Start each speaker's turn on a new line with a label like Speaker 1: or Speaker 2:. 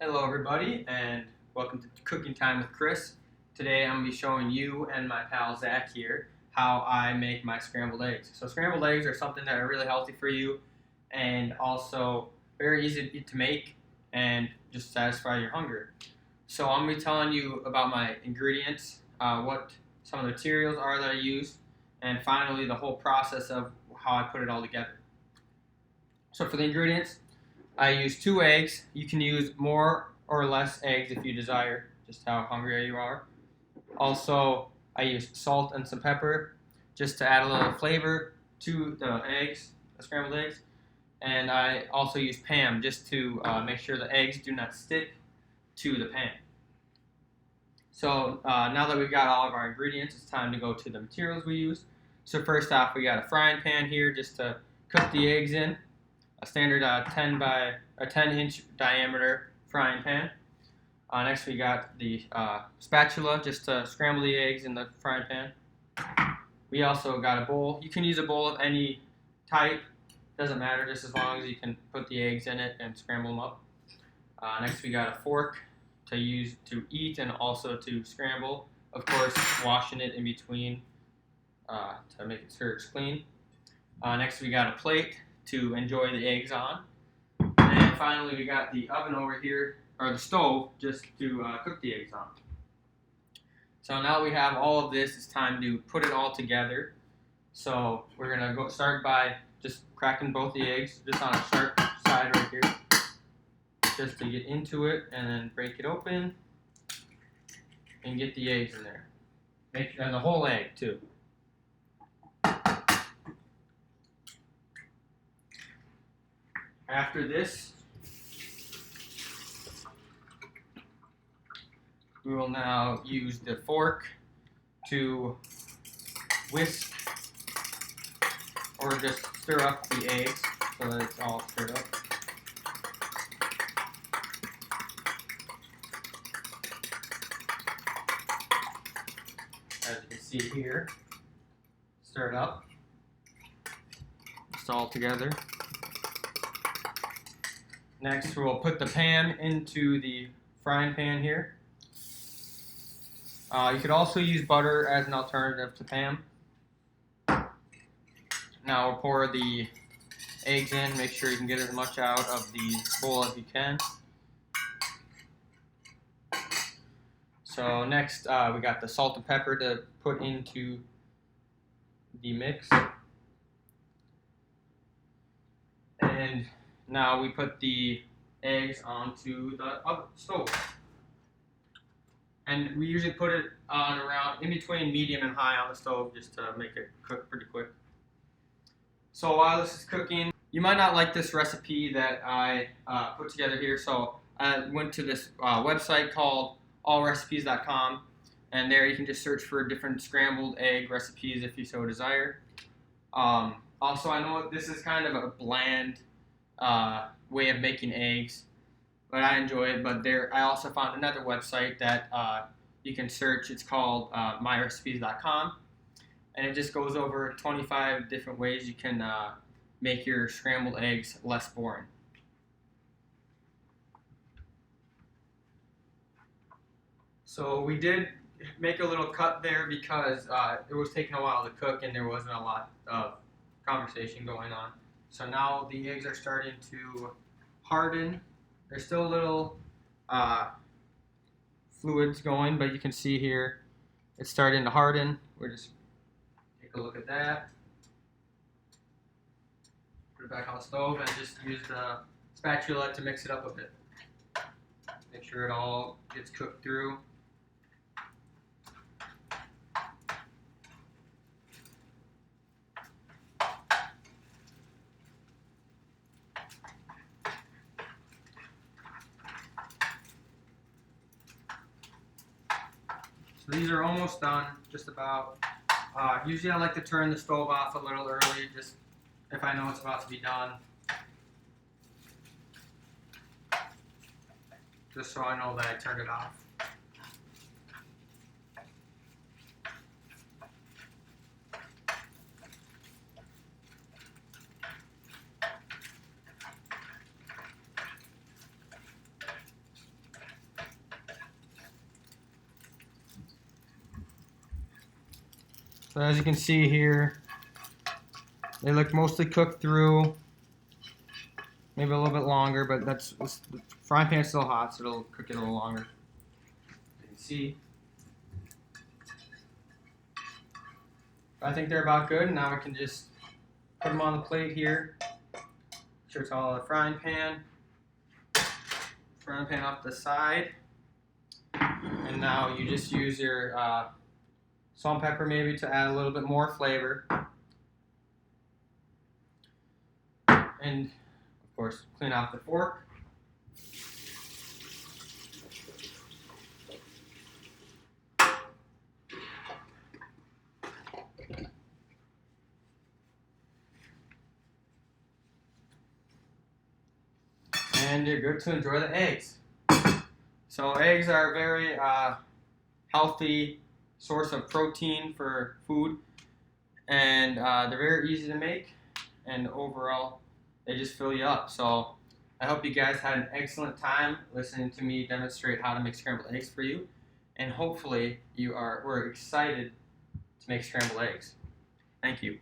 Speaker 1: Hello everybody and welcome to Cooking Time with Chris. Today I'm going to be showing you and my pal Zach here how I make my scrambled eggs. So scrambled eggs are something that are really healthy for you and also very easy to make and just satisfy your hunger. So I'm going to be telling you about my ingredients, what some of the materials are that I use, and finally the whole process of how I put it all together. So for the ingredients, I use 2 eggs. You can use more or less eggs if you desire, just how hungry you are. Also, I use salt and some pepper just to add a little flavor to the eggs, the scrambled eggs. And I also use Pam just to make sure the eggs do not stick to the pan. So now that we've got all of our ingredients, it's time to go to the materials we use. So first off, we got a frying pan here just to cook the eggs in. A standard 10-inch diameter frying pan. Next we got the spatula just to scramble the eggs in the frying pan. We also got a bowl. You can use a bowl of any type, doesn't matter, just as long as you can put the eggs in it and scramble them up. Next we got a fork to use to eat and also to scramble. Of course, washing it in between to make sure it's clean. Next we got a plate to enjoy the eggs on. And finally we got the oven over here, or the stove, just to cook the eggs on. So now we have all of this, it's time to put it all together. So we're going to start by just cracking both the eggs, just on a sharp side right here, just to get into it, and then break it open and get the eggs in there. And the whole egg too. After this, we will now use the fork to whisk or just stir up the eggs so that it's all stirred up. As you can see here, stir it up. It's all together. Next, we'll put the pan into the frying pan here. You could also use butter as an alternative to Pam. Now we'll pour the eggs in. Make sure you can get as much out of the bowl as you can. So next, we got the salt and pepper to put into the mix. And now we put the eggs onto the stove. And we usually put it on around in between medium and high on the stove just to make it cook pretty quick. So while this is cooking, you might not like this recipe that I put together here. So I went to this website called allrecipes.com, and there you can just search for different scrambled egg recipes if you so desire. Also, I know this is kind of a bland way of making eggs, but I enjoy it. But I also found another website that you can search. It's called myrecipes.com, and it just goes over 25 different ways you can make your scrambled eggs less boring. So we did make a little cut there because it was taking a while to cook and there wasn't a lot of conversation going on. So now the eggs are starting to harden. There's still a little fluids going, but you can see here it's starting to harden. We're just take a look at that. Put it back on the stove and just use the spatula to mix it up a bit. Make sure it all gets cooked through. So these are almost done, just about. Usually I like to turn the stove off a little early, just if I know it's about to be done. Just so I know that I turned it off. So as you can see here, they look mostly cooked through. Maybe a little bit longer, but the frying pan's still hot, so it'll cook it a little longer. You can see. I think they're about good. Now I can just put them on the plate here. Sure, it's all in the frying pan. Frying pan off the side. And now you just use your salt and pepper maybe to add a little bit more flavor. And of course, clean off the fork. And you're good to enjoy the eggs. So eggs are a very healthy source of protein for food, and they're very easy to make, and overall they just fill you up. So I hope you guys had an excellent time listening to me demonstrate how to make scrambled eggs for you, and hopefully we're excited to make scrambled eggs. Thank you.